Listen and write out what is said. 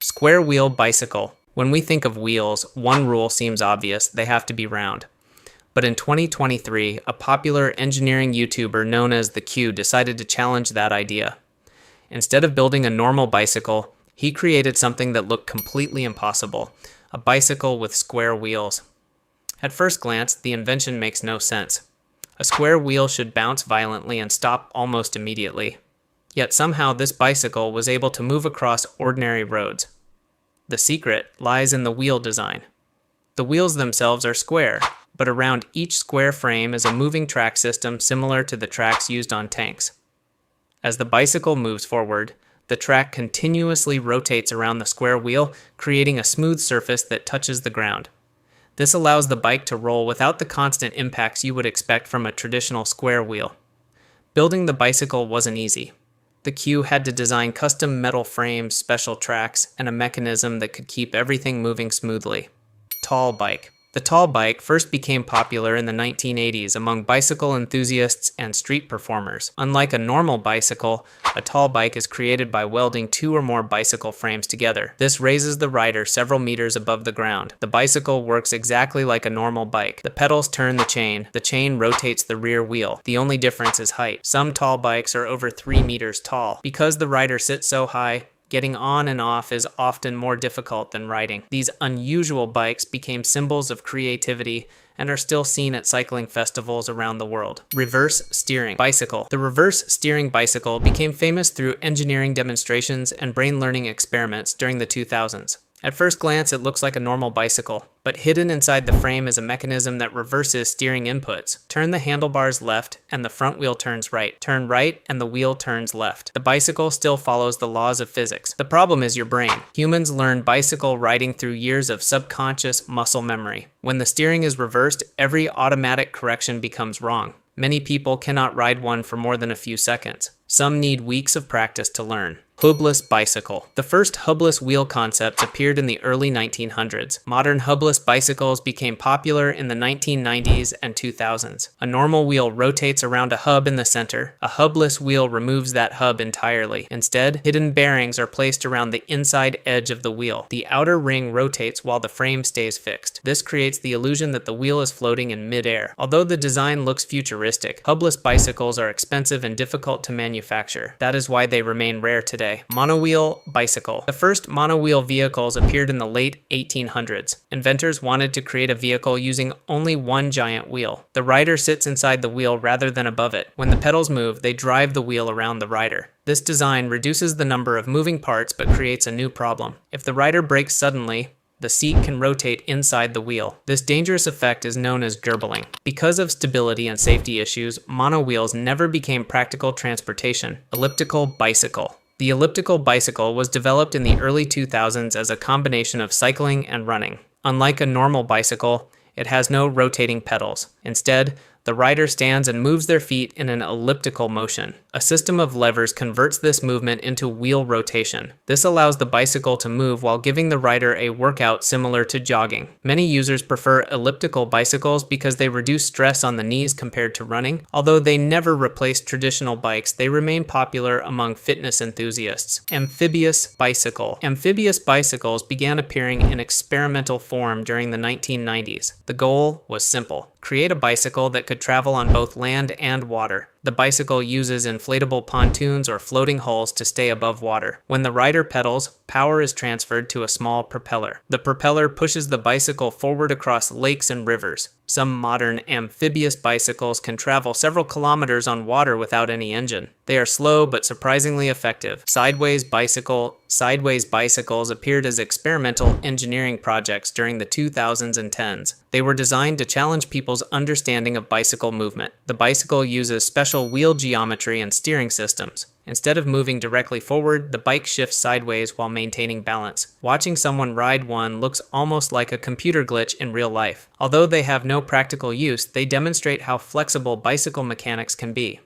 Square wheel bicycle. When we think of wheels, one rule seems obvious: they have to be round. But in 2023, a popular engineering YouTuber known as The Q decided to challenge that idea. Instead of building a normal bicycle, he created something that looked completely impossible: a bicycle with square wheels. At first glance, the invention makes no sense. A square wheel should bounce violently and stop almost immediately. Yet somehow this bicycle was able to move across ordinary roads. The secret lies in the wheel design. The wheels themselves are square, but around each square frame is a moving track system similar to the tracks used on tanks. As the bicycle moves forward, the track continuously rotates around the square wheel, creating a smooth surface that touches the ground. This allows the bike to roll without the constant impacts you would expect from a traditional square wheel. Building the bicycle wasn't easy. The Q had to design custom metal frames, special tracks, and a mechanism that could keep everything moving smoothly. Tall bike. The tall bike first became popular in the 1980s among bicycle enthusiasts and street performers. Unlike a normal bicycle, a tall bike is created by welding two or more bicycle frames together. This raises the rider several meters above the ground. The bicycle works exactly like a normal bike. The pedals turn the chain rotates the rear wheel. The only difference is height. Some tall bikes are over 3 meters tall. Because the rider sits so high, getting on and off is often more difficult than riding. These unusual bikes became symbols of creativity and are still seen at cycling festivals around the world. Reverse steering bicycle. The reverse steering bicycle became famous through engineering demonstrations and brain learning experiments during the 2000s. At first glance, it looks like a normal bicycle, but hidden inside the frame is a mechanism that reverses steering inputs. Turn the handlebars left and the front wheel turns right. Turn right and the wheel turns left. The bicycle still follows the laws of physics. The problem is your brain. Humans learn bicycle riding through years of subconscious muscle memory. When the steering is reversed, every automatic correction becomes wrong. Many people cannot ride one for more than a few seconds. Some need weeks of practice to learn. Hubless Bicycle. The first hubless wheel concepts appeared in the early 1900s. Modern hubless bicycles became popular in the 1990s and 2000s. A normal wheel rotates around a hub in the center. A hubless wheel removes that hub entirely. Instead, hidden bearings are placed around the inside edge of the wheel. The outer ring rotates while the frame stays fixed. This creates the illusion that the wheel is floating in mid-air. Although the design looks futuristic, hubless bicycles are expensive and difficult to manufacture. That is why they remain rare today. Monowheel Bicycle. The first monowheel vehicles appeared in the late 1800s. Inventors wanted to create a vehicle using only one giant wheel. The rider sits inside the wheel rather than above it. When the pedals move, they drive the wheel around the rider. This design reduces the number of moving parts but creates a new problem. If the rider brakes suddenly, the seat can rotate inside the wheel. This dangerous effect is known as gerbling. Because of stability and safety issues, monowheels never became practical transportation. Elliptical Bicycle. The elliptical bicycle was developed in the early 2000s as a combination of cycling and running. Unlike a normal bicycle, it has no rotating pedals. Instead, the rider stands and moves their feet in an elliptical motion. A system of levers converts this movement into wheel rotation. This allows the bicycle to move while giving the rider a workout similar to jogging. Many users prefer elliptical bicycles because they reduce stress on the knees compared to running. Although they never replace traditional bikes, they remain popular among fitness enthusiasts. Amphibious Bicycle. Amphibious bicycles began appearing in experimental form during the 1990s. The goal was simple: create a bicycle that could travel on both land and water. The bicycle uses inflatable pontoons or floating hulls to stay above water. When the rider pedals, power is transferred to a small propeller. The propeller pushes the bicycle forward across lakes and rivers. Some modern amphibious bicycles can travel several kilometers on water without any engine. They are slow but surprisingly effective. Sideways bicycles appeared as experimental engineering projects during the 2000s and 10s. They were designed to challenge people's understanding of bicycle movement. The bicycle uses special wheel geometry and steering systems. Instead of moving directly forward, the bike shifts sideways while maintaining balance. Watching someone ride one looks almost like a computer glitch in real life. Although they have no practical use, they demonstrate how flexible bicycle mechanics can be.